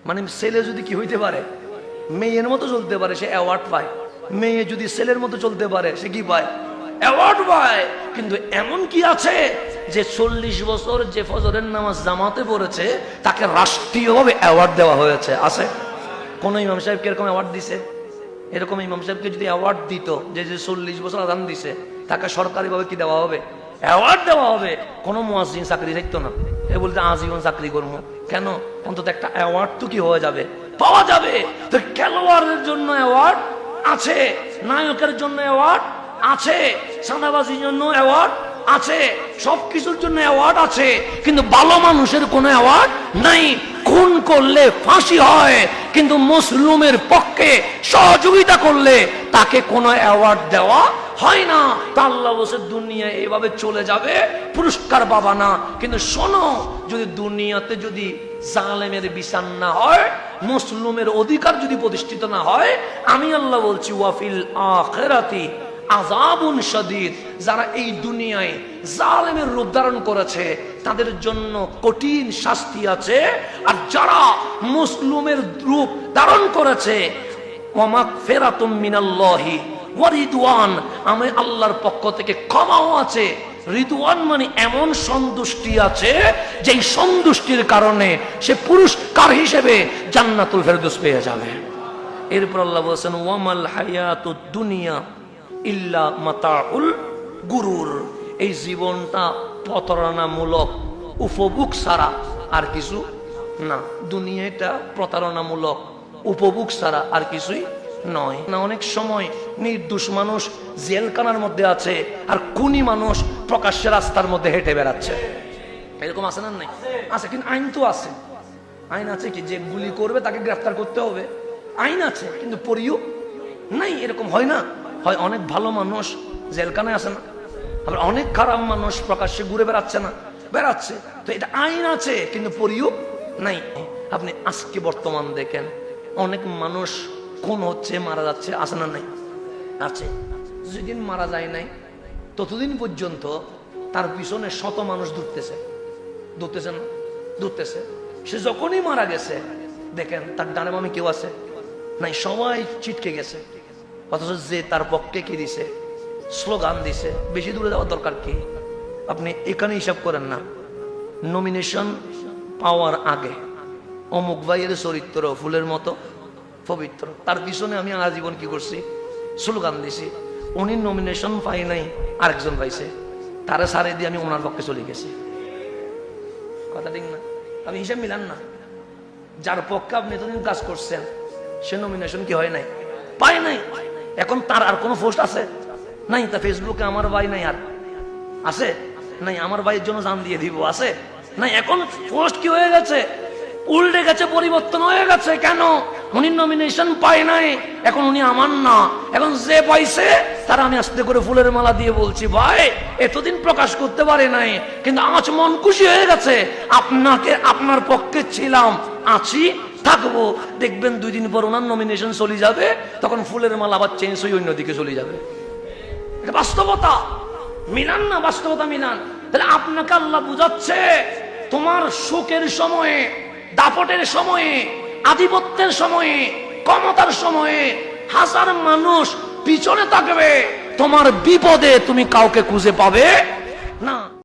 মানে ছেলে যদি কি হইতে পারে, মেয়ের মতো চলতে পারে, সে অ্যাওয়ার্ড পায়। মেয়ে যদি ছেলের মতো চলতে পারে, সে কি পায়? অ্যাওয়ার্ড পায়। কিন্তু এমন কি আছে যে 40 বছর যে ফজরের নামাজ জামাতে পড়েছে তাকে রাষ্ট্রীয়ভাবে অ্যাওয়ার্ড দেওয়া হয়েছে? আছে? কোন ইমাম সাহেবকে এরকম অ্যাওয়ার্ড দিছে? এরকম ইমাম সাহেবকে যদি অ্যাওয়ার্ড দিত, যে 40 বছর আযান দিছে, তাকে সরকারিভাবে কি দেওয়া হবে? অ্যাওয়ার্ড দেওয়া হবে। কোন মুয়াজ্জিন চাকরি থাকতো না, এ বলতে আজীবন চাকরি করবো কেন? অন্তত একটা অ্যাওয়ার্ড তো কি হয়ে যাবে, পাওয়া যাবে। তো খেলোয়াড়ের জন্য অ্যাওয়ার্ড আছে, নায়কের জন্য অ্যাওয়ার্ড আছে, সাদাবাজির জন্য অ্যাওয়ার্ড আছে, সবকিছুর জন্য অ্যাওয়ার্ড আছে, কিন্তু ভালো মানুষের কোনো অ্যাওয়ার্ড নাই। খুন করলে ফাঁসি হয়, কিন্তু মুসলিমের পক্ষে সহযোগিতা করলে তাকে কোনো অ্যাওয়ার্ড দেওয়া হয় না। তা আল্লাহ বলছে দুনিয়ায় এভাবে চলে যাবে, পুরস্কার পাবা না। কিন্তু শোনো, যদি দুনিয়াতে যদি জালেমের বিচার না হয়, মুসলিমের অধিকার যদি প্রতিষ্ঠিত না হয়, আমি আল্লাহ বলছি ওয়াফিল আখিরাতি আযাবুন শাদীদ, যারা এই দুনিয়ায় জালেমের রূপ ধারণ করেছে তাদের জন্য কঠিন শাস্তি আছে। আর যারা মুসলিমের রূপ ধারণ করেছে, ওয়া মাগফিরাতুম মিনাল্লাহি ওয়া রিদওয়ান, আমি আল্লাহর পক্ষ থেকে ক্ষমাও আছে। রিদওয়ান মানে এমন সন্তুষ্টি আছে যেই সন্তুষ্টির কারণে সে পুরস্কার হিসেবে জান্নাতুল ফেরদৌস পেয়ে যাবে। এরপর আল্লাহ বলেছেন ওয়ামাল হায়াতুদ দুনিয়া ইল্লা মাতাউল গুরুর, এই জীবনটা প্রতারণামূলক উপভোগ ছাড়া আর কিছু না। দুনিয়াটা প্রতারণামূলক উপভোগ ছাড়া আর কিছুই নয় না। অনেক সময় নির্দোষ মানুষ জেলখানার মধ্যে আছে, আর খুনি মানুষ প্রকাশ্যে রাস্তার মধ্যে হেঁটে বেড়াচ্ছে। এরকম আছে না? নাই? আছে, কিন্তু আইন তো আছে। আইন আছে কি, যে গুলি করবে তাকে গ্রেফতার করতে হবে, আইন আছে, কিন্তু পরিও নাই। এরকম হয় না? হয়। অনেক ভালো মানুষ জেলখানায় আছে না, আবার অনেক খারাপ মানুষ প্রকাশ্যে ঘুরে বেড়াচ্ছে না, বেড়াচ্ছে। তো এটা আইন আছে, কিন্তু পরিও নাই। আপনি আজকে বর্তমান দেখেন, অনেক মানুষ খুন হচ্ছে, মারা যাচ্ছে, আছে না? নাই? আছে। যেদিন মারা যায় নাই ততদিন পর্যন্ত তার পিছনে শত মানুষ দৌড়তেছে, দৌড়তেছে না? দৌড়তেছে। সে যখনই মারা গেছে দেখেন তার ডানে বামে কেউ আছে? নাই, সবাই ছিটকে গেছে। অথচ যে তার পক্ষে কি দিছে, স্লোগান দিছে, বেশি দূরে যাওয়ার দরকার কি? আপনি এখানে হিসাব করেন না, নমিনেশন পাওয়ার আগে অমুক ভাইয়ের চরিত্র ফুলের মতো পবিত্র, তার পিছনে আমি আজীবন কি করছি, স্লোগান দিছি। উনি নমিনেশন পাই নাই, আরেকজন পাইছে, তারা সারে দিয়ে আমি ওনার পক্ষে চলে গেছি। কথা ঠিক না? আপনি হিসাব মিলান না। যার পক্ষে আপনি এতদিন কাজ করছেন সে নমিনেশন কি হয় নাই, পায় নাই। এখন তার আর কোনো পোস্ট আছে? নাই। তা ফেসবুকে আমার ভাই নাই, আর আছে? নাই। আমার ভাইয়ের জন্য জান দিয়ে দিব, আছে? নাই। এখন পোস্ট কি হয়ে গেছে, উল্টে গেছে, পরিবর্তন হয়ে গেছে। কেন? উনি নমিনেশন পায় নাই, এখন উনি আমার না। এখন যে পাইছে তার আমি আস্তে করে ফুলের মালা দিয়ে বলছি, ভাই এতদিন প্রকাশ করতে পারে নাই, কিন্তু আজ মন খুশি হয়ে গেছে, আপনাকে আপনার পক্ষে ছিলাম, আছি, থাকবো। দেখবেন 2 দিন পর ওনার নমিনেশন চলে যাবে, তখন ফুলের মালা আবার চেঞ্জ হয়ে অন্যদিকে চলে যাবে। এটা বাস্তবতা। মিলান না, বাস্তবতা মিলান। তাহলে আপনাকে আল্লাহ বুঝাচ্ছে, তোমার সুখের সময়ে, দাপটের সময়ে, আধিপত্যের সময়ে, ক্ষমতার সময়ে হাজার মানুষ পিছনে থাকবে, তোমার বিপদে তুমি কাউকে খুঁজে পাবে না।